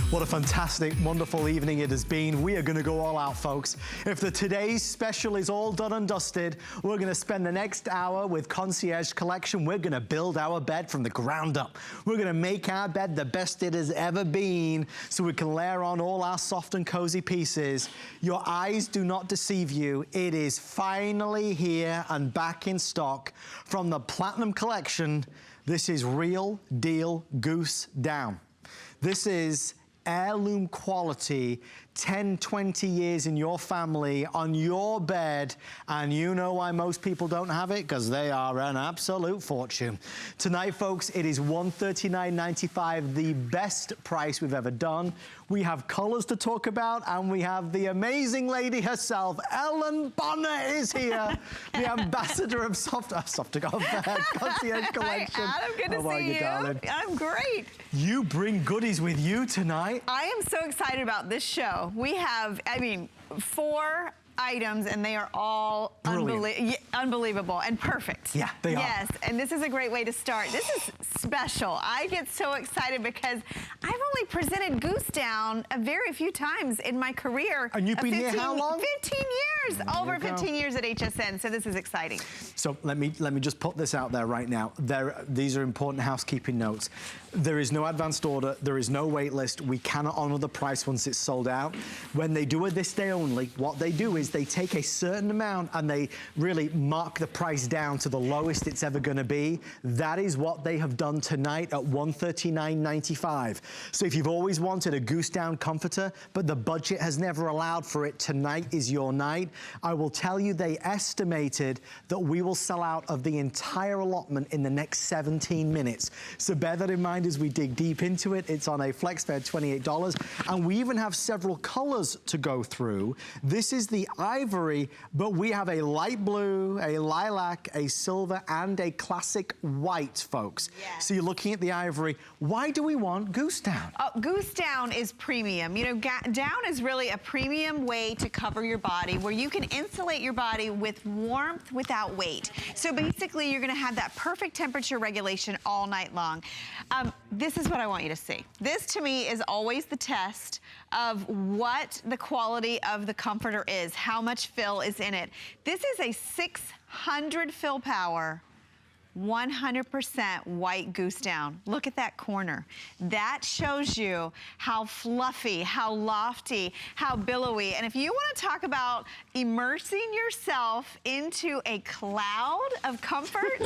What a fantastic, wonderful evening it has been. We are going to go all out, folks. If the today's special is all done and dusted, we're going to spend the next hour with Concierge Collection. We're going to build our bed from the ground up. We're going to make our bed the best it has ever been so we can layer on all our soft and cozy pieces. Your eyes do not deceive you. It is finally here and back in stock from the Platinum Collection. This is Real Deal Goose Down. This is heirloom quality, 10, 20 years in your family, on your bed, and you know why most people don't have it? Because they are an absolute fortune. Tonight, folks, it is $139.95, the best price we've ever done. We have colors to talk about, and we have the amazing lady herself, Ellen Bonner is here, the ambassador of Concierge Collection. Hi, Adam, good to see you. Darling? I'm great. You bring goodies with you tonight. I am so excited about this show. We have, 4 items, and they are all unbelievable and perfect. Yeah, they are. Yes, and this is a great way to start. This is special. I get so excited because I've only presented Goose Down a very few times in my career. And you've been here how long? 15 years, over 15 years at HSN, so this is exciting. So let me just put this out there right now. These are important housekeeping notes. There is no advanced order, there is no wait list. We cannot honor the price once it's sold out. When they do it this day only, what they do is they take a certain amount and they really mark the price down to the lowest it's ever gonna be. That is what they have done tonight at $139.95. So if you've always wanted a Goose Down comforter, but the budget has never allowed for it, tonight is your night. I will tell you they estimated that we will sell out of the entire allotment in the next 17 minutes. So bear that in mind as we dig deep into it. It's on a FlexFare, $28, and we even have several colors to go through. This is the ivory, but we have a light blue, a lilac, a silver, and a classic white, folks. Yes. So you're looking at the ivory. Why do we want Goose Down? Goose Down is premium. You know, down is really a premium way to cover your body, where you can insulate your body with warmth without weight. So basically, you're gonna have that perfect temperature regulation all night long. This is what I want you to see. This, to me, is always the test of what the quality of the comforter is, how much fill is in it. This is a 600 fill power, 100% white Goose Down. Look at that corner. That shows you how fluffy, how lofty, how billowy. And if you want to talk about immersing yourself into a cloud of comfort,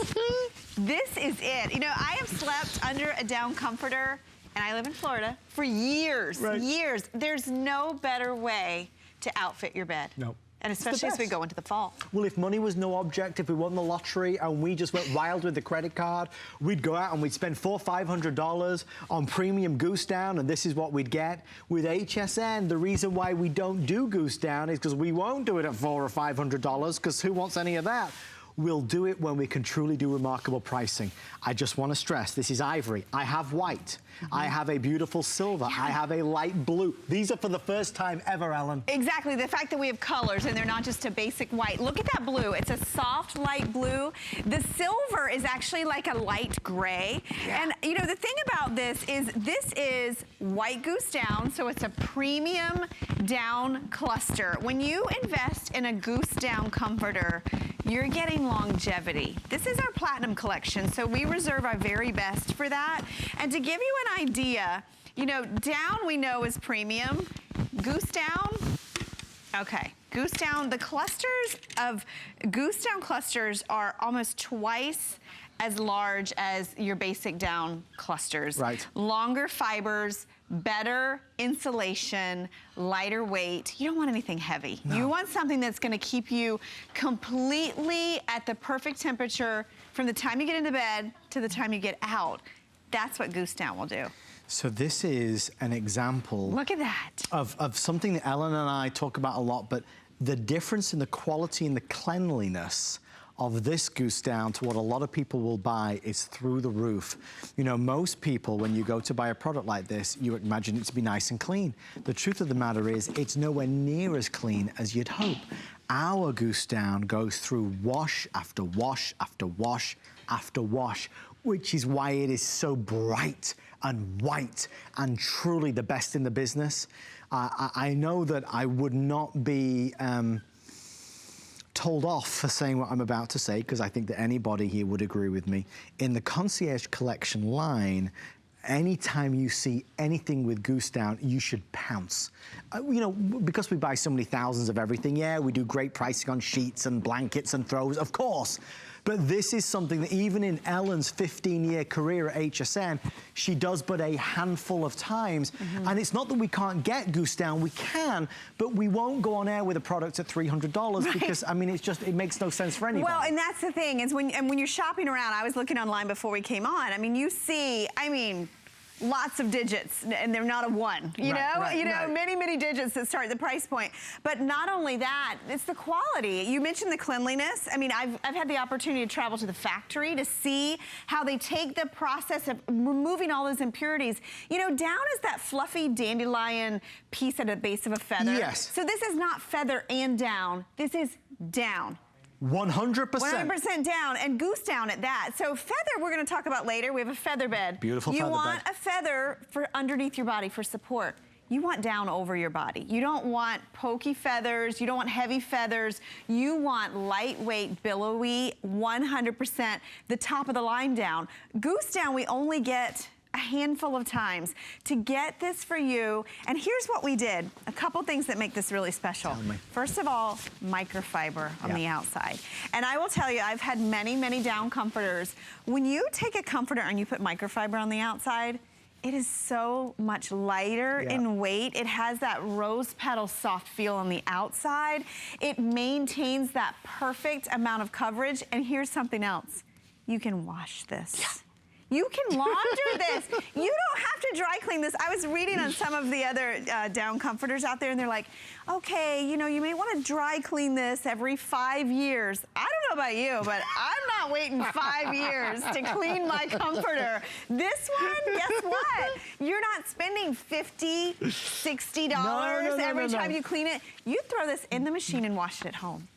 this is it. You know, I have slept under a down comforter, and I live in Florida, for years, years. There's no better way to outfit your bed. No. And especially as we go into the fall. Well, if money was no object, if we won the lottery and we just went wild with the credit card, we'd go out and we'd spend $400 or $500 on premium Goose Down, and this is what we'd get. With HSN, the reason why we don't do Goose Down is because we won't do it at $400 or $500, because who wants any of that? We'll do it when we can truly do remarkable pricing. I just want to stress, this is ivory. I have white. I have a beautiful silver. I have a light blue. These are for the first time ever, Ellen. Exactly. The fact that we have colors and they're not just a basic white. Look at that blue. It's a soft light blue. The silver is actually like a light gray. Yeah. And you know, the thing about this is white Goose Down, so it's a premium down cluster. When you invest in a Goose Down comforter, you're getting longevity. This is our Platinum Collection, so we reserve our very best for that. And to give you an idea, you know, down we know is premium. Goose Down, okay. Goose Down, the clusters of Goose Down clusters are almost twice as large as your basic down clusters. Right. Longer fibers, better insulation, lighter weight. You don't want anything heavy. No. You want something that's gonna keep you completely at the perfect temperature from the time you get into bed to the time you get out. That's what Goose Down will do. So this is an example. Look at that. Of something that Ellen and I talk about a lot, but the difference in the quality and the cleanliness of this Goose Down to what a lot of people will buy is through the roof. You know, most people, when you go to buy a product like this, you imagine it to be nice and clean. The truth of the matter is, it's nowhere near as clean as you'd hope. Our Goose Down goes through wash after wash after wash after wash which is why it is so bright and white and truly the best in the business. I know that I would not be told off for saying what I'm about to say, because I think that anybody here would agree with me. In the Concierge Collection line, anytime you see anything with Goose down, you should pounce. You know, because we buy so many thousands of everything, yeah, we do great pricing on sheets and blankets and throws, of course. But this is something that even in Ellen's 15-year career at HSN, she does but a handful of times. And it's not that we can't get Goose down, we can, but we won't go on air with a product at $300 because, I mean, it's just, it makes no sense for anybody. Well, and that's the thing, is when you're shopping around, I was looking online before we came on, I mean, you see, lots of digits, and they're not a one, you know? Many, many digits that start the price point. But not only that, it's the quality. You mentioned the cleanliness. I mean, I've had the opportunity to travel to the factory to see how they take the process of removing all those impurities. You know, down is that fluffy dandelion piece at the base of a feather. Yes. So this is not feather and down. This is down. 100%. 100% down, and Goose down at that. So feather, we're gonna talk about later. We have a feather bed. Beautiful feather bed. You want a feather for underneath your body for support. You want down over your body. You don't want pokey feathers. You don't want heavy feathers. You want lightweight, billowy, 100% the top of the line down. Goose down, we only get a handful of times to get this for you. And here's what we did. A couple things that make this really special. Tell me. First of all, microfiber on the outside. And I will tell you, I've had many, many down comforters. When you take a comforter and you put microfiber on the outside, it is so much lighter in weight. It has that rose petal soft feel on the outside. It maintains that perfect amount of coverage. And here's something else. You can wash this. Yeah. You can launder this. You don't have to dry clean this. I was reading on some of the other down comforters out there, and they're like, okay, you know, you may want to dry clean this every 5 years. I don't know about you, but I'm not waiting 5 years to clean my comforter. This one, guess what? You're not spending $50, $60 every time you clean it. You throw this in the machine and wash it at home.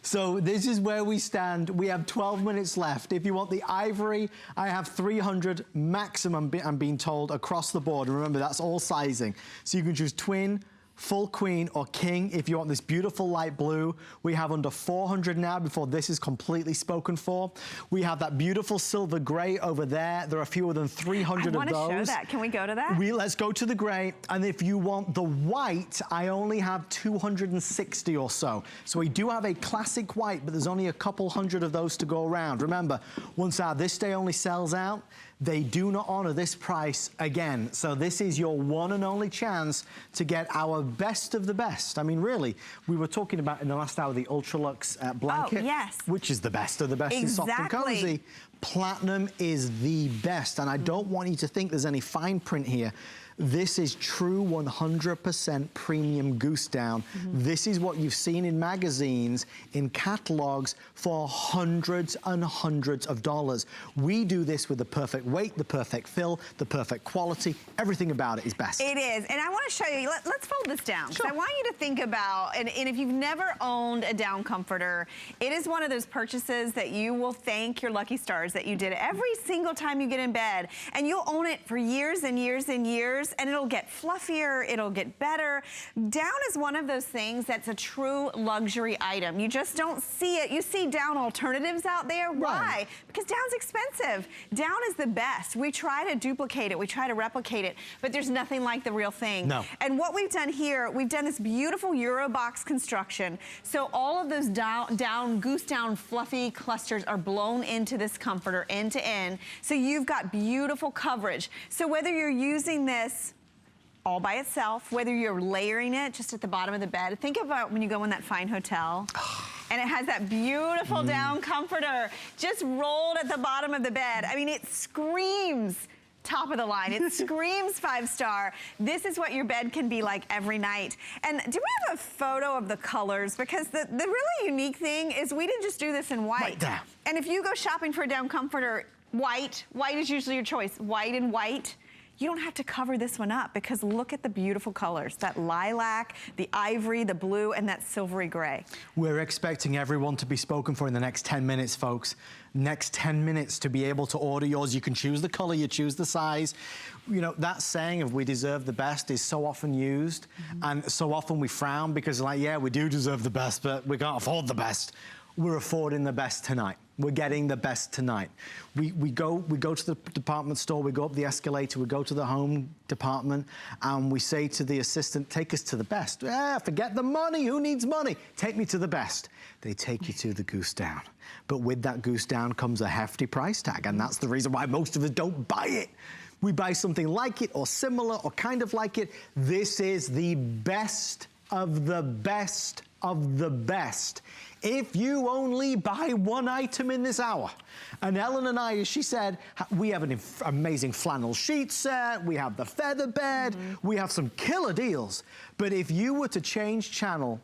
So this is where we stand. We have 12 minutes left. If you want the ivory, I have 300 maximum, I'm being told, across the board. And remember, that's all sizing. So you can choose twin, full queen, or king. If you want this beautiful light blue, we have under 400 now before this is completely spoken for. We have that beautiful silver gray over there. There are fewer than 300 of those. I want to show that. Can we go to that? Let's go to the gray. And if you want the white, I only have 260 or so. So we do have a classic white, but there's only a couple hundred of those to go around. Remember, once our This Day Only sells out, they do not honor this price again. So this is your one and only chance to get our best of the best. I mean, really, we were talking about in the last hour the Ultralux blanket, which is the best of the best in soft and cozy. Platinum is the best, and I don't want you to think there's any fine print here. This is true 100% premium Goose down. This is what you've seen in magazines, in catalogs for hundreds and hundreds of dollars. We do this with the perfect weight, the perfect fill, the perfect quality. Everything about it is best. It is, and I want to show you, let's fold this down. Sure. I want you to think about, and if you've never owned a down comforter, it is one of those purchases that you will thank your lucky stars that you did every single time you get in bed, and you'll own it for years and years and years, and it'll get fluffier, it'll get better. Down is one of those things that's a true luxury item. You just don't see it. You see down alternatives out there. Why? Because down's expensive. Down is the best. We try to duplicate it, we try to replicate it, but there's nothing like the real thing. No. And what we've done here, we've done this beautiful Eurobox construction. So all of those Goose down fluffy clusters are blown into this comforter end to end. So you've got beautiful coverage. So whether you're using this all by itself, whether you're layering it just at the bottom of the bed, think about when you go in that fine hotel and it has that beautiful down comforter just rolled at the bottom of the bed. I mean, it screams top of the line. It screams 5-star. This is what your bed can be like every night. And do we have a photo of the colors? Because the really unique thing is we didn't just do this in white. Right there. And if you go shopping for a down comforter, white is usually your choice. White and white. you don't have to cover this one up because look at the beautiful colors. That lilac, the ivory, the blue, and that silvery gray. We're expecting everyone to be spoken for in the next 10 minutes, folks. Next 10 minutes to be able to order yours. You can choose the color, you choose the size. You know, that saying of we deserve the best is so often used, and so often we frown because like, yeah, we do deserve the best, but we can't afford the best. We're affording the best tonight. We're getting the best tonight. We go to the department store, we go up the escalator, we go to the home department, and we say to the assistant, take us to the best. Forget the money, who needs money? Take me to the best. They take you to the Goose Down. But with that Goose Down comes a hefty price tag, and that's the reason why most of us don't buy it. We buy something like it, or similar, or kind of like it. This is the best of the best of the best. If you only buy one item in this hour, and Ellen and I, as she said, we have an amazing flannel sheet set, we have the feather bed, we have some killer deals. But if you were to change channel,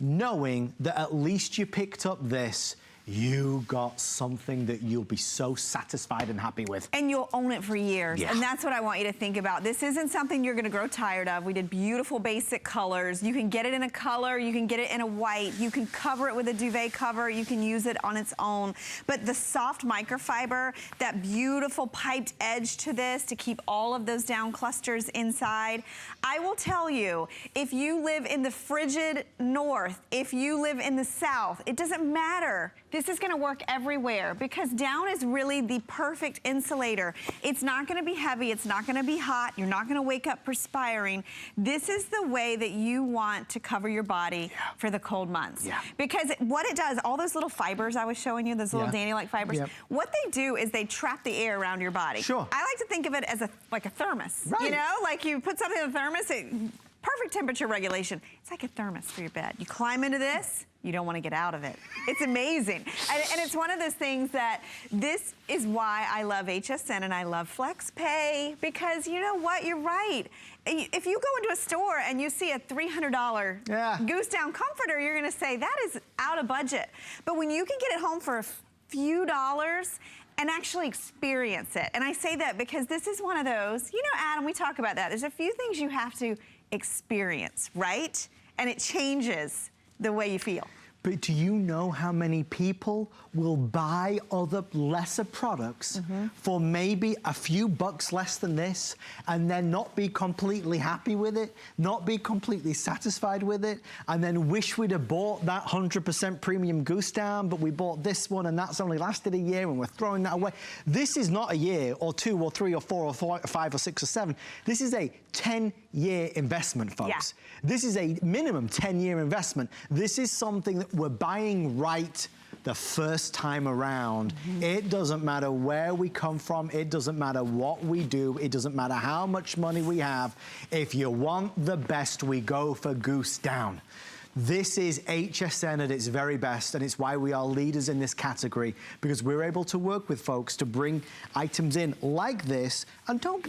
knowing that at least you picked up this, you got something that you'll be so satisfied and happy with. And you'll own it for years. Yeah. And that's what I want you to think about. This isn't something you're gonna grow tired of. We did beautiful basic colors. You can get it in a color, you can get it in a white, you can cover it with a duvet cover, you can use it on its own. But the soft microfiber, that beautiful piped edge to this to keep all of those down clusters inside. I will tell you, if you live in the frigid north, if you live in the south, it doesn't matter. This is gonna work everywhere because down is really the perfect insulator. It's not gonna be heavy, it's not gonna be hot, you're not gonna wake up perspiring. This is the way that you want to cover your body for the cold months. Because what it does, all those little fibers I was showing you, those little Danny-like fibers, what they do is they trap the air around your body. I like to think of it as like a thermos, you know? Like you put something in a thermos, perfect temperature regulation. It's like a thermos for your bed. You climb into this, you don't want to get out of it. It's amazing. And it's one of those things that this is why I love HSN and I love FlexPay, because you know what, you're right. If you go into a store and you see a $300 Goose Down comforter, you're gonna say that is out of budget. But when you can get it home for a few dollars and actually experience it, and I say that because this is one of those, you know, Adam, we talk about that. There's a few things you have to experience, right? And it changes the way you feel. But do you know how many people will buy other lesser products for maybe a few bucks less than this and then not be completely happy with it, not be completely satisfied with it, and then wish we'd have bought that 100% premium Goose Down, but we bought this one and that's only lasted a year and we're throwing that away. This is not a year or 2 or 3 or 4 or 5 or 6 or 7. This is a 10-year investment, folks. This is a minimum 10-year investment. This is something that we're buying right the first time around. It doesn't matter where we come from. It doesn't matter what we do. It doesn't matter how much money we have. If you want the best, we go for Goose Down. This is HSN at its very best, and it's why we are leaders in this category, because we're able to work with folks to bring items in like this. And don't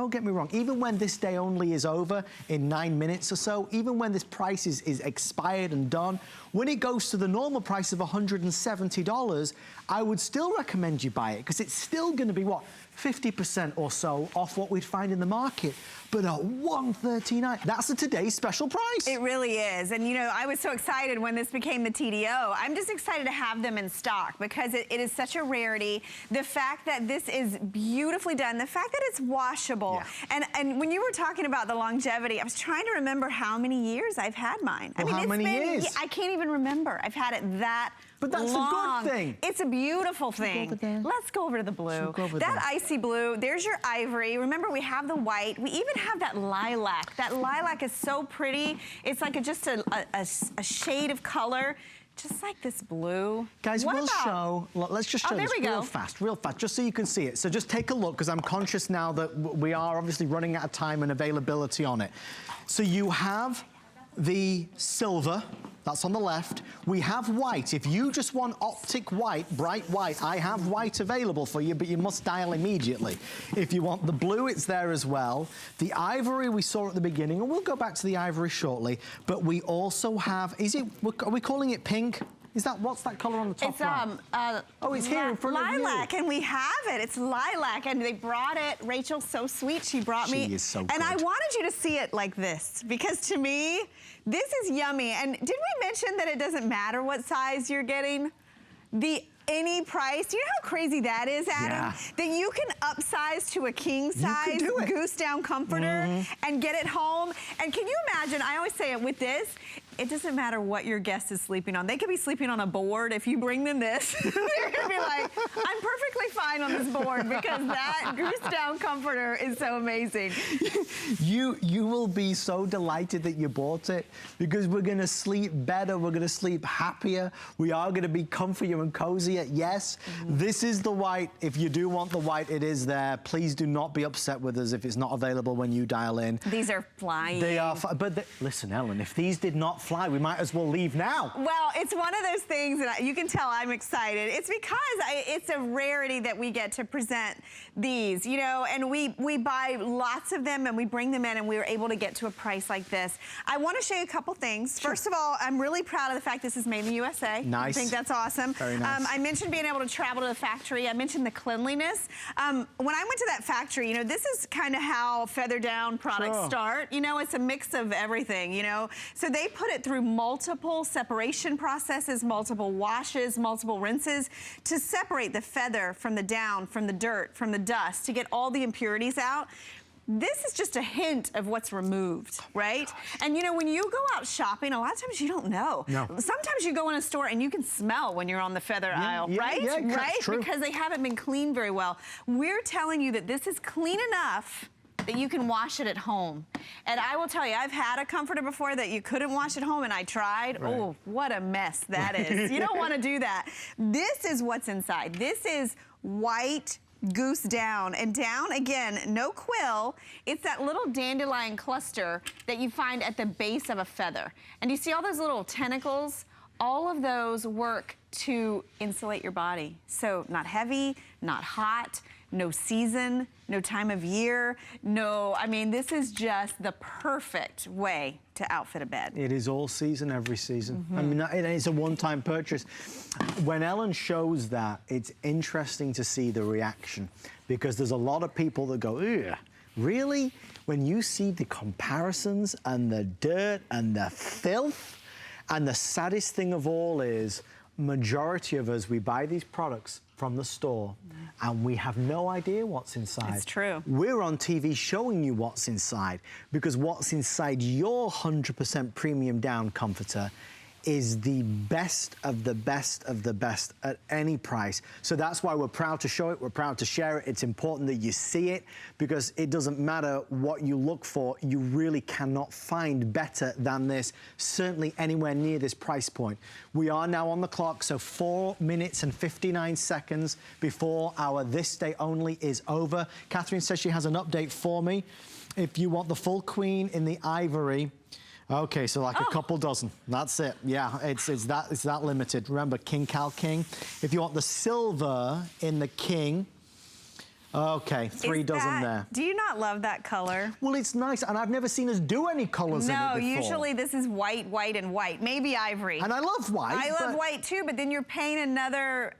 get me wrong, even when this day only is over in 9 minutes or so, even when this price is expired and done, when it goes to the normal price of $170, I would still recommend you buy it, because it's still gonna be, what, 50% or so off what we'd find in the market. But at $139, that's a today's special price. It really is. And you know, I was so excited when this became the TDO. I'm just excited to have them in stock because it is such a rarity. The fact that this is beautifully done, the fact that it's washable. And when you were talking about the longevity, I was trying to remember how many years I've had mine. Well, I mean, how many years? I can't even remember. I've had it that But that's long. a good thing. It's a beautiful thing. Let's go over to the blue. That icy blue, there's your ivory. Remember, we have the white. We even have that lilac. That lilac is so pretty. It's like just a shade of color, just like this blue. Guys, let's just show this real fast, just so you can see it. So just take a look, because I'm conscious now that we are obviously running out of time and availability on it. So you have the silver, that's on the left. We have white. If you just want optic white, bright white, I have white available for you, but you must dial immediately. If you want the blue, it's there as well. The ivory we saw at the beginning, and we'll go back to the ivory shortly, but we also have, are we calling it pink? Is that, what's that color on the top right? Oh, it's here in front of you. Lilac, and we have it. It's lilac, and they brought it. Rachel's so sweet. She brought me. She is so good. And I wanted you to see it like this, because to me, this is yummy. And did we mention that it doesn't matter what size you're getting? Any price. Do you know how crazy that is, Adam? Yeah. That you can upsize to a king size Goose down comforter and get it home. And can you imagine, I always say it with this, it doesn't matter what your guest is sleeping on. They could be sleeping on a board. If you bring them this, they're gonna be like, I'm perfectly fine on this board, because that Goose down comforter is so amazing. You will be so delighted that you bought it, because we're gonna sleep better, we're gonna sleep happier, we are gonna be comfier and cozier. Yes, this is the white. If you do want the white, it is there. Please do not be upset with us if it's not available when you dial in. These are flying. They are, listen, Ellen, if these did not fly, we might as well leave now. Well, it's one of those things that you can tell I'm excited. It's because it's a rarity that we get to present these, you know, and we buy lots of them and we bring them in, and we were able to get to a price like this. I want to show you a couple things. First of all, I'm really proud of the fact this is made in the USA. Nice. I think that's awesome. Very nice. I mentioned being able to travel to the factory. I mentioned the cleanliness. When I went to that factory, you know, this is kind of how feather down products start. You know, it's a mix of everything, you know. So they put it through multiple separation processes, multiple washes, multiple rinses to separate the feather from the down, from the dirt, from the dust, to get all the impurities out. This is just a hint of what's removed, right? And you know, when you go out shopping, a lot of times you don't know. No. Sometimes you go in a store and you can smell when you're on the feather aisle, right? Yeah, right? True. Because they haven't been cleaned very well. We're telling you that this is clean enough that you can wash it at home. And I will tell you, I've had a comforter before that you couldn't wash at home, and I tried. Right. Oh, what a mess that is. You don't want to do that. This is what's inside. This is white Goose down. And down, again, no quill. It's that little dandelion cluster that you find at the base of a feather. And you see all those little tentacles? All of those work to insulate your body. So not heavy, not hot, no season, no time of year, no, I mean, this is just the perfect way to outfit a bed. It is all season, every season. I mean, it's a one-time purchase. When Ellen shows that, it's interesting to see the reaction, because there's a lot of people that go, ugh, really? When you see the comparisons and the dirt and the filth, and the saddest thing of all is, majority of us, we buy these products from the store and we have no idea what's inside. It's true. We're on TV showing you what's inside, because what's inside your 100% premium down comforter is the best of the best of the best at any price. So that's why we're proud to show it, we're proud to share it. It's important that you see it, because it doesn't matter what you look for, you really cannot find better than this, certainly anywhere near this price point. We are now on the clock, so 4 minutes and 59 seconds before our This Day Only is over. Catherine says she has an update for me. If you want the full queen in the ivory, okay, so like a couple dozen. That's it. Yeah, it's that limited. Remember, King Cal King. If you want the silver in the king, okay, 3 dozen there. Do you not love that color? Well, it's nice, and I've never seen us do any colors in it before. No, usually this is white, white, and white. Maybe ivory. And I love white. I love white too, but then you're paying another,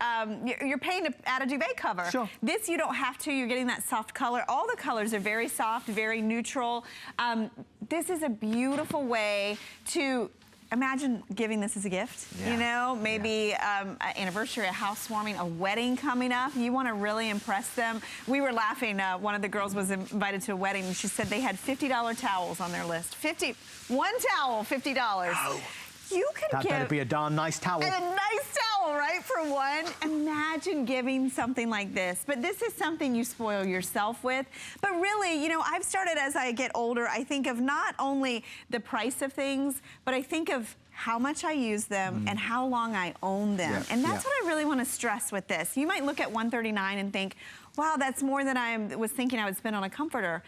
you're paying to add a duvet cover. Sure. This you don't have to, you're getting that soft color. All the colors are very soft, very neutral. This is a beautiful way to imagine giving this as a gift, you know, maybe an anniversary, a housewarming, a wedding coming up. You want to really impress them. We were laughing. One of the girls was invited to a wedding, and she said they had $50 towels on their list. One towel, $50. Oh. You could that better be a darn nice towel. And a nice towel, right, for one. Imagine giving something like this. But this is something you spoil yourself with. But really, you know, I've started, as I get older, I think of not only the price of things, but I think of how much I use them and how long I own them. Yeah. And that's what I really want to stress with this. You might look at $139 and think, wow, that's more than I was thinking I would spend on a comforter.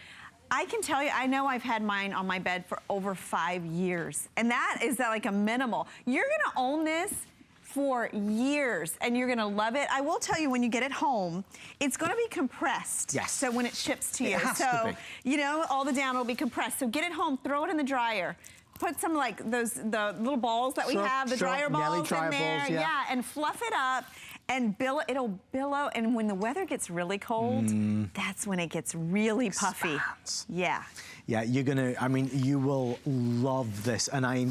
I can tell you, I know I've had mine on my bed for over 5 years. And that is like a minimal. You're gonna own this for years and you're gonna love it. I will tell you, when you get it home, it's gonna be compressed. Yes. So when it ships to you. It has to be. You know, all the down will be compressed. So get it home, throw it in the dryer. put some like the little balls that we have, the dryer balls in there. Yeah, and fluff it up. And it'll billow, and when the weather gets really cold, that's when it gets really puffy. Yeah. Yeah, you're gonna, I mean, you will love this. And I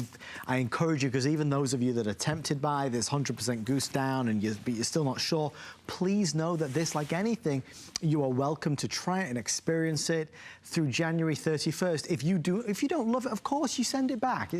encourage you, because even those of you that are tempted by this 100% Goose Down and you're still not sure, please know that this, like anything, you are welcome to try it and experience it through January 31st. If you don't love it, of course, you send it back.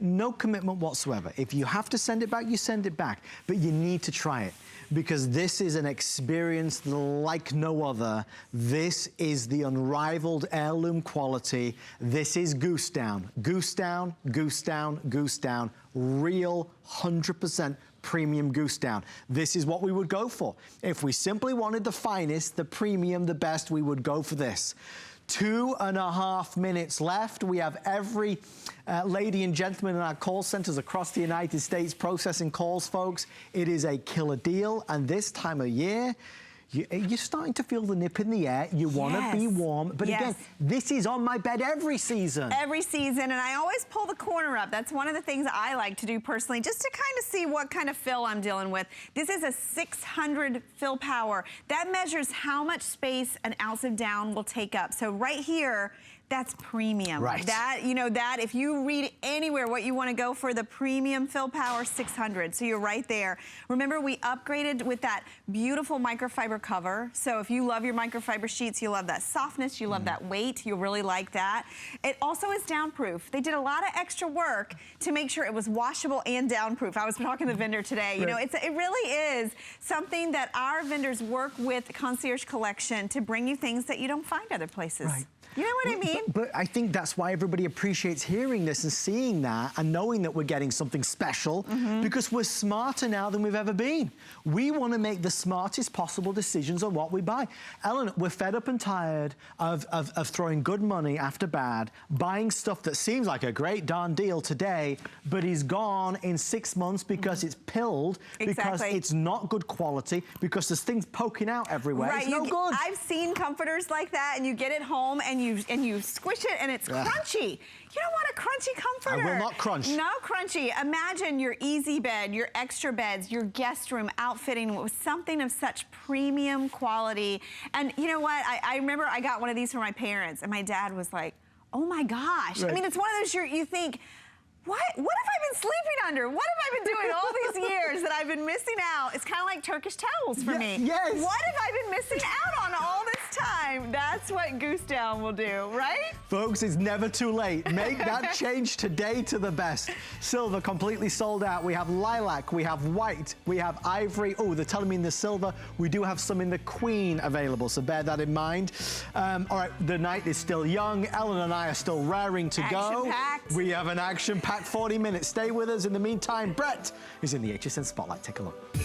No commitment whatsoever. If you have to send it back, you send it back. But you need to try it, because this is an experience like no other. This is the unrivaled heirloom quality. This is Goose Down. Goose Down, Goose Down, Goose Down. Real 100% premium Goose Down. This is what we would go for. If we simply wanted the finest, the premium, the best, we would go for this. 2.5 minutes left. We have every lady and gentleman in our call centers across the United States processing calls, folks. It is a killer deal, and this time of year, you're starting to feel the nip in the air. You want to be warm. But again, this is on my bed every season. Every season, and I always pull the corner up. That's one of the things I like to do personally, just to kind of see what kind of fill I'm dealing with. This is a 600 fill power. That measures how much space an ounce of down will take up. So right here, that's premium. Right. That, you know, that if you read anywhere what you want to go for, the premium fill power 600. So you're right there. Remember, we upgraded with that beautiful microfiber cover. So if you love your microfiber sheets, you love that softness, you love that weight, you'll really like that. It also is downproof. They did a lot of extra work to make sure it was washable and downproof. I was talking to the vendor today. You know, it really is something that our vendors work with the Concierge Collection to bring you things that you don't find other places. Right. You know what I mean? But I think that's why everybody appreciates hearing this and seeing that and knowing that we're getting something special, because we're smarter now than we've ever been. We want to make the smartest possible decisions on what we buy. Ellen, we're fed up and tired of throwing good money after bad, buying stuff that seems like a great darn deal today, but is gone in 6 months because it's pilled, because it's not good quality, because there's things poking out everywhere. Right. It's no good. I've seen comforters like that, and you get it home and you squish it and it's crunchy. You don't want a crunchy comforter. I will not crunch. No crunchy. Imagine your easy bed, your extra beds, your guest room outfitting with something of such premium quality. And you know what? I remember I got one of these for my parents, and my dad was like, oh my gosh. Right. I mean, it's one of those you think, what have I been sleeping under? What have I been doing all these years that I've been missing out? It's kind of like Turkish towels for me. Yes. What have I been missing out on all this time? That's what Goose Down will do, right? Folks, it's never too late. Make that change today to the best. Silver completely sold out. We have lilac, we have white, we have ivory. Oh, they're telling me in the silver. We do have some in the queen available, so bear that in mind. All right, the night is still young. Ellen and I are still raring to go. Action-packed. We have an action-packed 40 minutes. Stay with us. In the meantime, Brett is in the HSN Spotlight. Take a look.